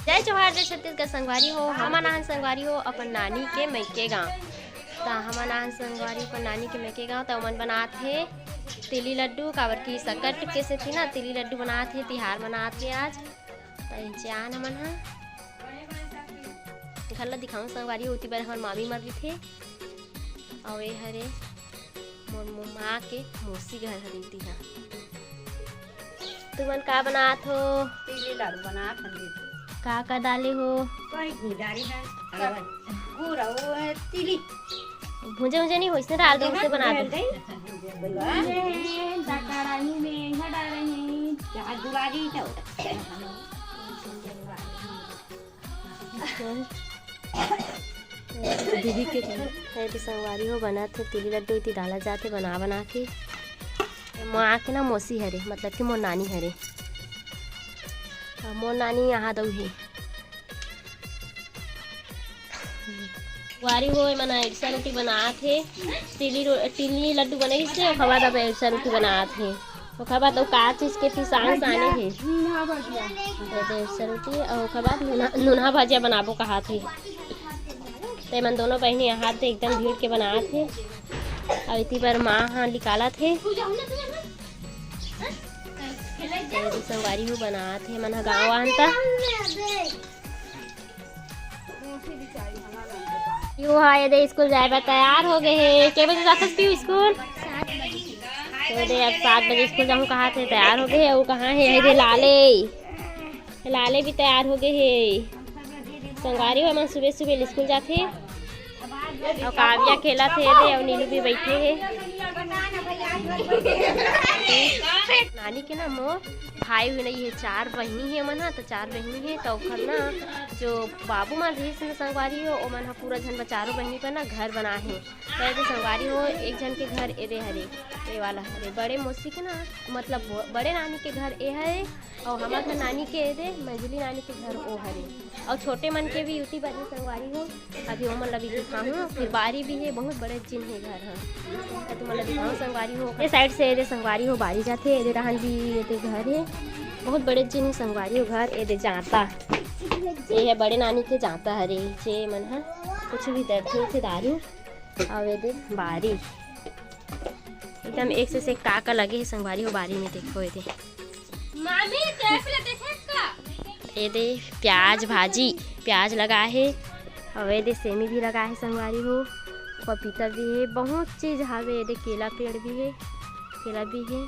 जय जोहार जय छत्तीसगढ़ संगवारी हो। हमन आहन संगवारी हो अपन नानी के मैके गाँव। तो हमन आहन संगवारी अपन नानी के मैके गाँव। तो ओमन बनात हे तिली लड्डू, काबर की सकट के से थी ना तिली लड्डू बनात हे, तिहार मनात हे आज। तो आन हमन हा घर ला दिखाऊं संगवारी होती बर हमर मामी मर थे और ये हरे मोर माँ के मौसी घर हरी हा। तुमन का बनात हो? तिली लाडू बनात हन। का डाले हो? कोई डाली है गुड़ और तिली भुंजे भुंजे नहीं होइस डाल दो उसे बना दो। कढ़ाई में है डाल रहे हैं चार दुआरी तो दीदी के है तो संगवारी हो बना थे तिली लड्डू इतनी डाला जाते बना के माँ के ना मौसी हरे मतलब कि मोर नानी हरे। मोर नानी यहाँ दऊ है वारी हो मना इरसा रोटी बनात हे तिली लड्डू बने से और खबा दब इरसा रोटी बनात हे और खबा तो का चीज के पिसान साने हे इरसा रोटी और खबा नुनहा भजिया बनाबो कहा थे। ते मन दोनों बहनी हाथ से एकदम भीड़ के बनात हे और इतनी बार माँ हाँ निकाला थे संगवारी हो बनात हे मन गाँव आनता यू हाय दे स्कूल जाए बा तैयार हो गए हैं। के बजे जाते हो स्कूल? 7 बजे। अब 7 बजे स्कूल जाऊँ कहाँ थे तैयार हो गए हैं और कहाँ है दे लाले भी तैयार हो गए हैं। संगवारी हो मन सुबह सुबह स्कूल जाते और काव्या खेला थे दे और नीलू भी बैठे हैं। नानी के ना मोर भाई भी नहीं है, 4 बहनी है मन हा। तो 4 बहनी है तो ओखर ना जो बाबू माँ रही से संगवारी हो ओ मन हा पूरा झन चारों बहनी पर ना घर बना है। तो संगवारी हो एक जन के घर ए हरे ए वाला हरे बड़े मौसी के ना मतलब बड़े नानी के घर ए हरे और हमार घर नानी के ए दे मंजली नानी के घर ओ हरे और छोटे मन के भी उसी बार संगवारी हो। अभी ओ मन ला भी दिखाऊँ फिर बारी भी है बहुत बड़े जिन है घर हाँ तो तुम ला दिखाऊँ संगवारी हो। ये साइड से ए संगवारी हो बारी जाते ए रहन भी ए घर है बहुत बड़े जिन संगवारी हो घर ए जाता ये है बड़े नानी के जाता हरे जे मन है कुछ भी दर्द थे दारू और ये बारी एकदम एक से का लगे है संगवारी हो बारी में देखो ये ये दे प्याज भाजी प्याज लगा है और ये सेमी भी लगा है संगवारी हो पपीता भी है बहुत चीज़ हवे ये केला पेड़ भी है केला भी है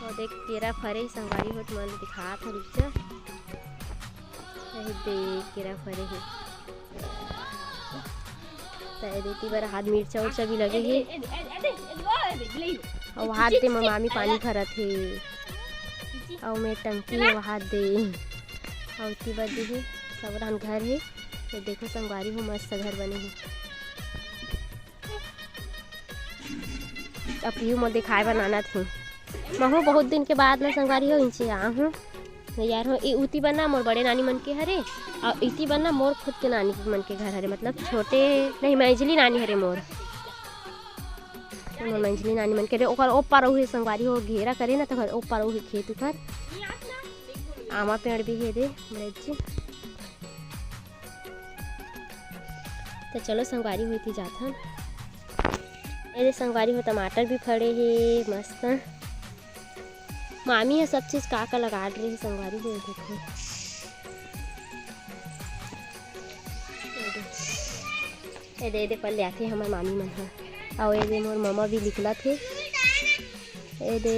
और देख केरा फरे संगवारी हो तुम दिखा था रुचा देख केरा फरे है देती बार हाथ मिर्चा उर्चा भी लगे है और हाथ दे मामी पानी भरत है और मैं टंकी है हाथ दे और इतनी बार है सबरान घर है ये देखो संगवारी हो मस्त घर बने हैं। अब यू मैं दिखाए बनाना थी महू बहुत दिन के बाद ना संगवारी हो इनसे आ हूँ यार हो उती बनना मोर बड़े नानी मन के हरे और इती बनना मोर खुद के नानी मन के घर हरे मतलब छोटे नहीं मंजली नानी हरे मोर मंजली नानी मन के हरे ओकर ओ पार है संगवारी हो घेरा करे ना तो ओ पार है खेत उखर आमा पेड़ भी है दे बड़े तो चलो संगवारी हुई थी जाता ये संगवारी हो टमाटर भी फड़े है मस्त मामी है सब चीज़ का लगा रही है संगवारी हो देखो ये दे पर ले आते हमारे मामी मन है और ये मोर मामा भी निकला थे ये दे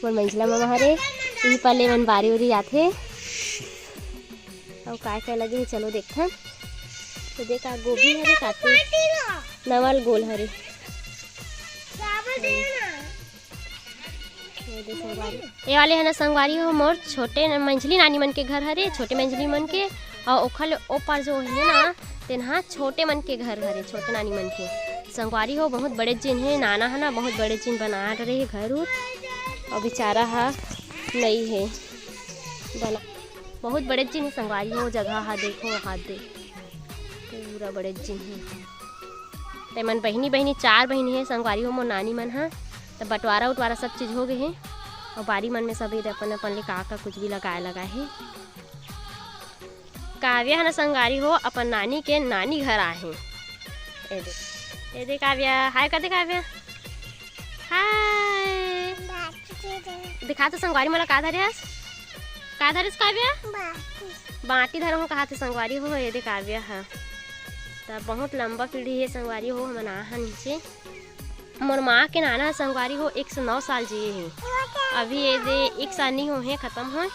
मोर मंझला मामा हरे यही पर ले मन बारी उरी आते और का लगे है चलो देखा तो देखा गोभी हरे काटे नवल गोल हरे ये वाले है ना संगवारी हो मोर छोटे मंझली नानी मन के घर हरे छोटे मंझली मन के और ओखल ओ पार जो है ना तेना छोटे मन के घर हरे छोटे नानी मन के संगवारी हो बहुत बड़े जिन है नाना है ना बहुत बड़े जिन बना रहे घर और बेचारा हा नहीं है बना बहुत बड़े जिन है संगवारी हो जगह हा देखो हाथ दे पूरा बड़े जिन है ते मन बहनी 4 बहनी है संगवारी हो मोर नानी मन हा तो बंटवारा उटवारा सब चीज़ हो गए हैं और बारी मन में सब अपन अपन ले का कुछ भी लगा है काव्या है ना संगवारी हो अपन नानी के नानी घर आए। ये दे काव्या, हाय कर दे काव्या, हाय दिखा तो संगवारी मला का धरियास, का धरिस काव्या, बाटी धरहूँ कहा थे संगवारी हो। ये दे काव्या है तब बहुत लंबा पीढ़ी है संगवारी हो। हम नहा नीचे मोर माँ के नाना संगवारी हो 109 साल जिए हैं। अभी ये दे 1 साल नहीं हो है ख़त्म हो।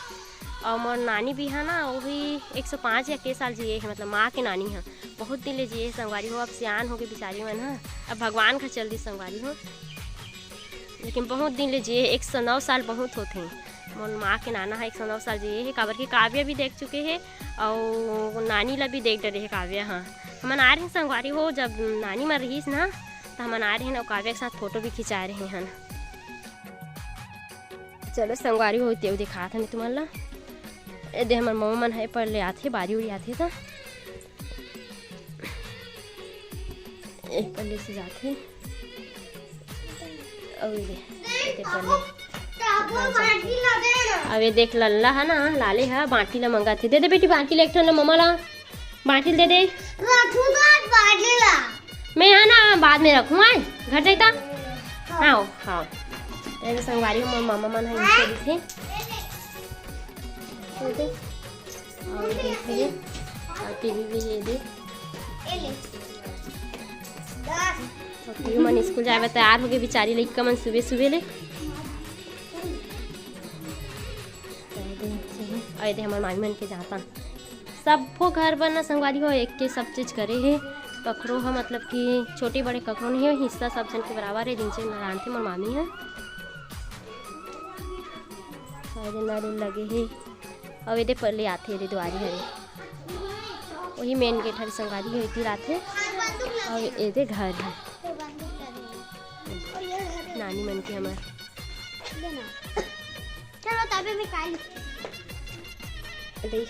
और मोर नानी भी है ना वो भी 105 या के साल जिए हैं, मतलब माँ के नानी हैं बहुत दिन ले जिए संगवारी हो। अब सियान हो गए बेचारी मन है, अब भगवान का चल दी संगवारी हो, लेकिन बहुत दिन ले जिए 109 साल बहुत होते हैं। मोर माँ के नाना है 109 साल जिए है। काबर की काव्या भी देख चुके हैं और नानी ला भी देख डरे है काव्या। हाँ हमन आ रहे हैं संगवारी हो, जब नानी मर रहीस ना तो हमन आ रहे हैं और काव्या के साथ फोटो भी खिंचा रहे हैं। चलो संगवारी हो तेव दिखा था मैं तुम्हारा दे हमार मम्मा मन है पर ले आते बारी उड़ी आते था एक पल्ले से जाते और अब ये देख लल्ला है ना लाले है बाटी ला मंगा थे। दे दे बेटी बाटी ला एक ठन मम्मा ला बाटी दे दे। मैं है ना बाद में रखूँ आज घर जाता। हाँ हाँ तेरे संगवारी हो मम्मा मन है नीचे भी थे और देखिए और टीवी भी ये दे मन स्कूल जाए तैयार हो गए बेचारी लड़का मन सुबह सुबह ले। और दे हमारे मामी मन के जाता सबको घर बनना संगवारी हो एक के सब चीज़ करे है ककरो है, मतलब कि छोटे बड़े ककरो नहीं है, हिस्सा सब जन के बराबर है। दिन से नारायण थे मोर मामी है नारियल लगे है और ये पर ले आते रे द्वारी हरे वही मेन गेट हरे संगवारी है इतनी रात है। और ये घर है नानी मन के हमार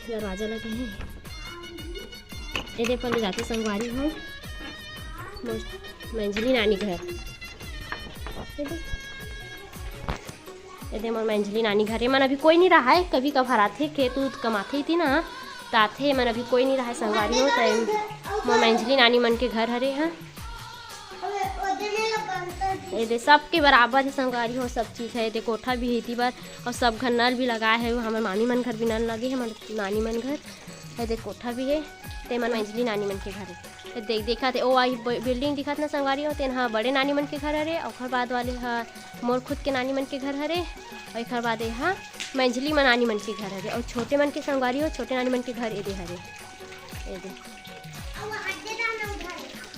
दरवाजा लगे हैं। ये पर ले जाते संगवारी हो मंजली नानी घर। ये मोर मंजली नानी घर मन अभी कोई नहीं रहा है, कभी कभार आते खेत उत कमाते थी ना तो आते मन अभी कोई नहीं रहा है संगवारी हो। तो मोर मंजली नानी मन के घर हरे हैं। ये दे सबके बराबर है संगवारी हो सब चीज़ है। दे कोठा भी है इतनी बार और सब घर नल भी लगाए है। हमारे मामी मन घर भी नल लगे है, हमारे नानी मन घर है। दे कोठा भी है ते मन मंजली नानी मन के घर है। देख देखा थे ओ आई बिल्डिंग दिखत ना संगवारी हो तेन हाँ बड़े नानी मन के घर हरे और ओखर बाद वाले हाँ मोर खुद के नानी मन के घर हरे और एक बाद हाँ मंजली मन नानी मन के घर हरे और छोटे मन के संगवारी हो छोटे नानी मन के घर ये दे हरे। ये दे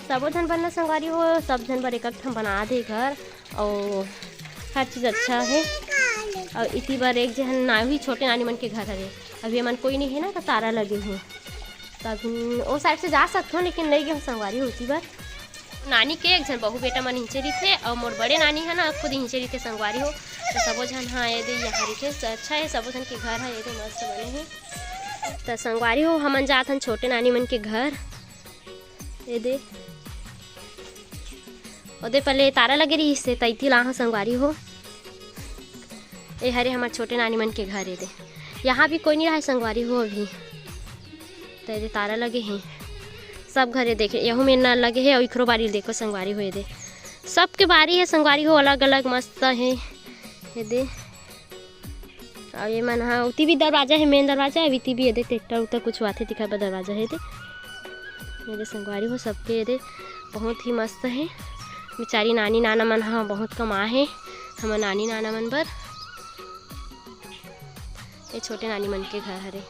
सबो झन बनना संगवारी हो सब झन बर एक ठन बना दे घर और हर चीज़ अच्छा है। और इतनी बार एक जन ना हुई छोटे नानी मन के घर हरे अभी मन कोई नहीं है ना तो तारा लगे हैं तब वो साइड से जा सकते हो लेकिन नहीं गए संगवारी होती बार। नानी के एक जन बहू बेटा मन नीचे रही थे और मोर बड़े नानी है ना खुद नीचे रही थे संगवारी हो तो सबो झन हाँ ये दे यहाँ रही थे अच्छा है सबो झन के घर है ये दे मस्त बने हैं। तो संगवारी हो हमन जात हन छोटे नानी मन के घर ये दे ओदे पहले तारा लगे रही से तैती ला संगवारी हो। ये हरे हमारे छोटे नानी मन के घर ये दे यहाँ भी कोई नहीं रहा संगवारी हो अभी तो ये तारा लगे हैं सब घरे देखे यहूँ में ना लगे है और इखरो बारी देखो संगवारी हो। ये दे सबके बारी है संगवारी हो अलग अलग मस्त है ये दे। और ये मन हाँ उती भी दरवाजा है मेन दरवाजा है इतनी भी ये दे ट्रैक्टर उतर कुछ बातें दिखा दरवाजा है ये दे संगवारी हो सबके ये दे बहुत ही मस्त है। बेचारी नानी नाना मन हाँ बहुत कमा है हमारे नानी नाना मन बर। ये छोटे नानी मन के घर हरे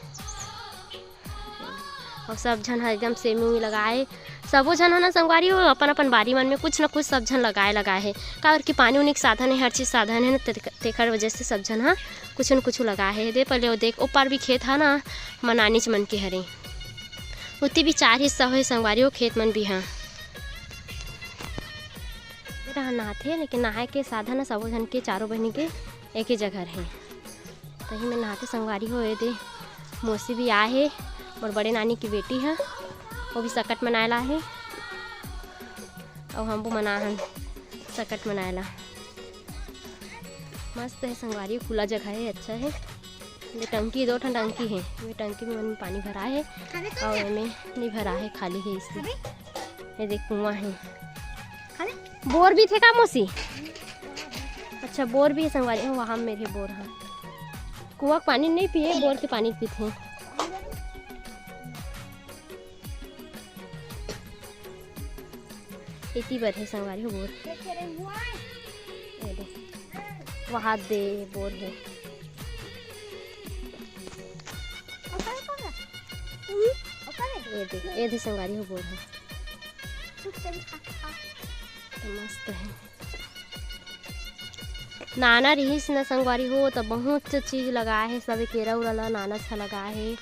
और सब झन एकदम सेमी उमी लगाए सबो झन है ना संगवारी हो अपन अपन बारी मन में कुछ ना कुछ सब झन लगाए है काबर कि पानी उनी के साधन है हर चीज़ साधन है ना तेकर वजह से सब झन हाँ कुछ न कुछ लगाए है। दे पहले वो देख ऊपर भी खेत है ना हमार नानी मन के हरे उतनी भी 4 हिस्सा हो संगवारी हो खेत मन भी हाँ नहाते लेकिन नहाए के साधन है सबो झन के चारों बहनी के एक ही जगह है तही में नहाते संगवारी हो। ये दे मौसी भी आए है और बड़े नानी की बेटी है वो भी सकट मनाएला है और हम वो मना हन सकट मनाएला मस्त है संगवारी खुला जगह है अच्छा है। ये टंकी 2 ठन टंकी है। ये टंकी में पानी भरा है और इनमें नहीं भरा है, खाली है इसलिए। ये देख कुआं है। बोर भी थे का मौसी? अच्छा बोर भी है संगवारी हो, वहाँ मेरे बोर। हाँ कुआं पानी नहीं पिए, बोर के पानी पीते हैं। इतनी बार है संगवारी हो बोर। वहाँ दे बोर है। ये दे संगवारी हो बोर है। तो मस्त है। नाना रहीस न संगवारी हो तो बहुत चीज़ लगाए है, सब केरा उरा नाना सा लगाए है,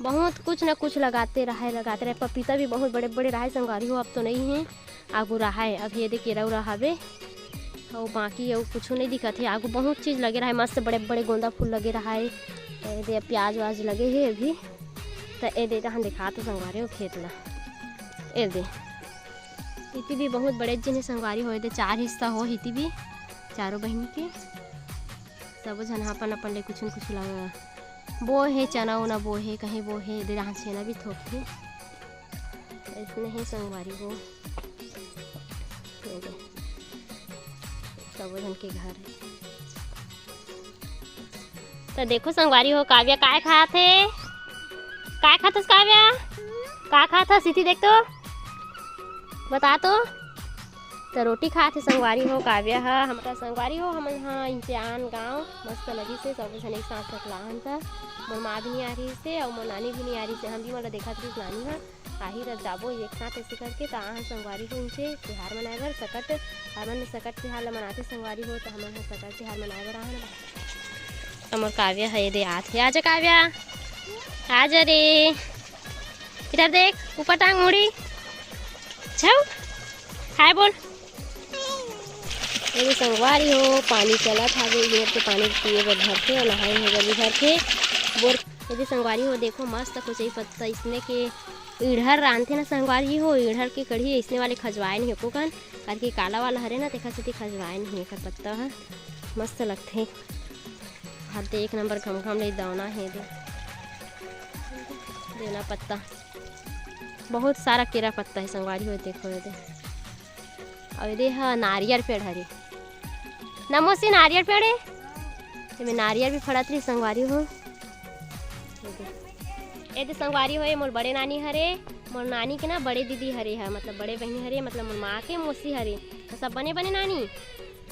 बहुत कुछ न कुछ लगाते रहे। पपीता भी बहुत बड़े बड़े रहे संगवारी हो, अब तो नहीं है, आगू रहा है। अब ये दे केरा उरा हवे और बाकी और कुछ नहीं दिखत है। आगू बहुत चीज़ लगे रहा है, मस्त बड़े बड़े गोंदा फूल लगे रहा है। दे प्याज व्याज लगे है अभी। तो ए दे हम दिखा तो संगवारी हो खेत ला। ए दे इति भी बहुत बड़े जन संगवारी हो। दे 4 हिस्सा हो हिति भी, चारों बहनी के। सब जन अपन अपन ले कुछ न कुछ लगा बो है, चना उना बो है, कहीं बो है। दे यहाँ छेना भी थोक है, इसमें है संगवारी हो। सब जन के घर है। तो देखो संगवारी हो काव्या काय खात है? काय खात काव्या? का खात सीधी देख तो बता तो रोटी खाते संगवारी हो काव्या। हमारा संगवारी हो हम हाँ इम्तिहान गाँव मस्त लगी से सब जन एक साथ सकलाहन था। मोर माँ भी नहीं आ रही से और मोर नानी भी नहीं आ रही से। हम भी मतलब देखा थी नानी हाँ आही रह जाबो एक साथ ऐसे करके। तो आह संगवारी हो इनसे त्योहार मनाए बर सकट हमन सकट त्योहार मनाते संगवारी हो। तो हमन सकट त्योहार मनाए बर आह मोर काव्या है। दे आथे आजा काव्या, आजा रे, इधर देख ऊपर टांग मुड़ी छाओ हाय बोल। ये संगवारी हो पानी चला था ये के पानी पिए बर भर के और नहाए हो गए भर के बोर। ये संगवारी हो देखो मस्त कुछ ही पत्ता इसने के इधर रांधते ना संगवारी हो। इधर के कढ़ी इसने वाले खजवाए नहीं को कन करके काला वाला हरे ना देखा से खजवाए नहीं का पत्ता है मस्त लगते। हाथ एक नंबर घम घम ले दाना है दे देना पत्ता। बहुत सारा केरा पत्ता है संगवारी हो देखो। ये दे और ये हाँ नारियल पेड़ हरे नमोसी नारियल पेड़ है। इसमें नारियल भी फड़त रही संगवारी हो। ये दे संगवारी हो ये मोर बड़े नानी हरे, मोर नानी के ना बड़े दीदी हरे है, मतलब बड़े बहनी हरे, मतलब मोर माँ के मौसी हरे। तो सब बने बने नानी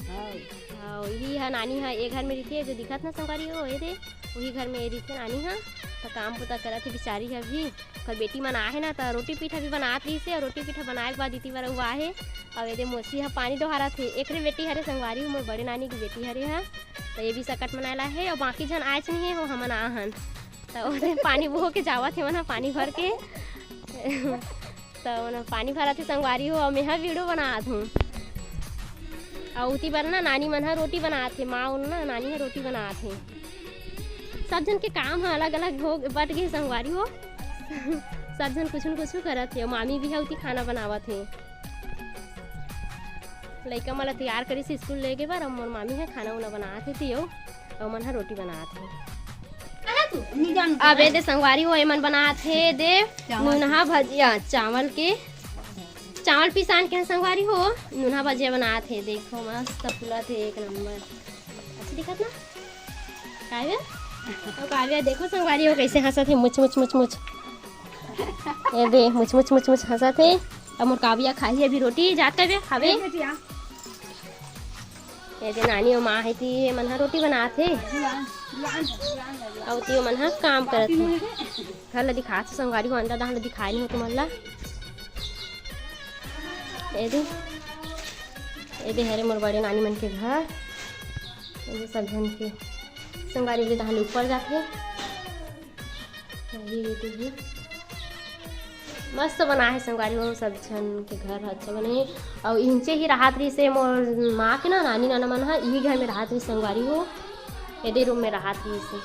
हाँ यही है नानी है। एक घर में रहती है जो दिखत ना संगवारी हो। ये दे वही घर में ये रहती है नानी हाँ। तो काम पुता करत थी बेचारी है अभी। पर बेटी मन आहे ना तो रोटी पीठा भी बनात रही से और रोटी पीठा बनाए के बाद इतनी बार हुआ है। और ये मौसी है पानी दोहारा थे एक बेटी हरे संगवारी हो मोर बड़े नानी की बेटी हरे है। तो ये भी सकट मनाला है और बाकी जन आए नहीं है वो हमन आहन। तो पानी बहो के जावा थे वहाँ पानी भर के तो पानी भरा थे संगवारी हो। और मैं वीडियो बनात हूँ और उती बार ना नानी मन रोटी बनाते माँ ना नानी है रोटी बनाते। सब जन के काम है अलग अलग हो बट गए संगवारी हो। सब जन कुछ न कुछ करत थे। मामी भी है उती खाना बनावत है। लड़का मला तैयार करी से स्कूल ले गए बार और मोर मामी है खाना उना बनाते थी और मन रोटी बनाते। अब दे संगवारी हो मन बनाते दे नुनहा भजिया चावल के चावल पिसान के संगवारी हो नुनहा भजिया बनाते। देखो मस्त फूला थे एक नंबर अच्छी दिखत ना काव्या। तो काव्या देखो संगवारी हो कैसे हंसा थे मुच मुच मुच मुच। ये दे मुच मुच मुच मुच हंसा थे। अब मोर काव्या खाई है अभी रोटी जात काव्या खावे। ये दे नानी और माँ है थी मन रोटी बनाते और ती मन काम करत थे। घर ला दिखा संगवारी हो अंदर दान दिखाई नहीं हो तुम ला। ये दे हरे मोर बड़े नानी मन के घर। ये सब जन के संगवारी ले दान ऊपर जाते मस्त बना है संगवारी हो। सब जन के घर अच्छा बने और इनसे ही राहत रही से मोर माँ के ना नानी नाना मन है यही घर में राहत रही संगवारी हो। ये रूम में राहत रही से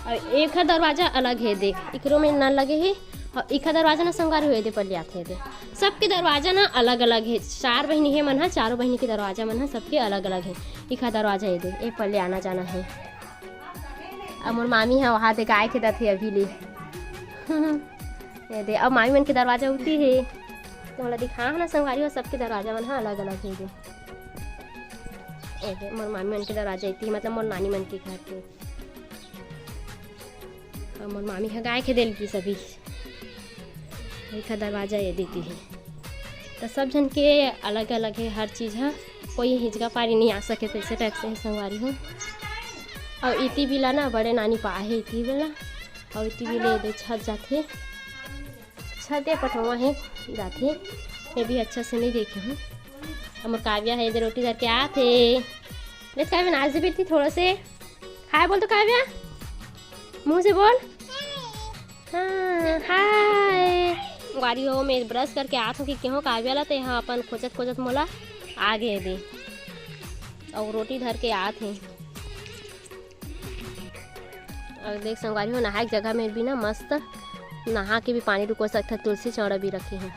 और एक दरवाजा अलग है देख इकरो में न लगे है और एक दरवाजा ना संगवारी हुए दे पल्ले आते थे। सबके दरवाजा ना अलग अलग है। 4 बहनी है मन है चारों बहनी के दरवाजा मन है सबके अलग अलग है। एक दरवाजा ये दे ये पल्ले आना जाना है अब मोर मामी है वहाँ ते गाय के दथे अभी ले ये दे अब मामी मन के दरवाजा उठी है तो मोला दिखा ना संगवारी हो सबके दरवाजा मन हाँ अलग अलग है दे मोर मामी मन के दरवाजा इती मतलब मोर नानी मन के घर के और मोर मामी है गाय के दिल की सभी का दरवाजा ये देती है तो सब जन के अलग अलग है हर चीज़ है कोई हिचका पारी नहीं आ सके तो ऐसे टाइप से है संगवारी हो और इति बिला ना बड़े नानी पा है इति बिला और इति बिले दे छत जाते छते पठवा है जाते ये भी अच्छा से नहीं देखे हूँ और काव्या है इधर रोटी धर के आते देख काव्या नाच भी थी थोड़ा से हाय बोल तो काव्या मुँह से बोल हाँ हाय वारी हो मैं ब्रश करके आत हूँ कि क्यों काव्या ला तो यहाँ अपन खोजत खोजत मोला आगे दे और रोटी धर के आत हैं और देख संगवारी हो नहाए जगह में भी ना मस्त नहा के भी पानी रुको सकता तुलसी चौड़ा भी रखे हैं।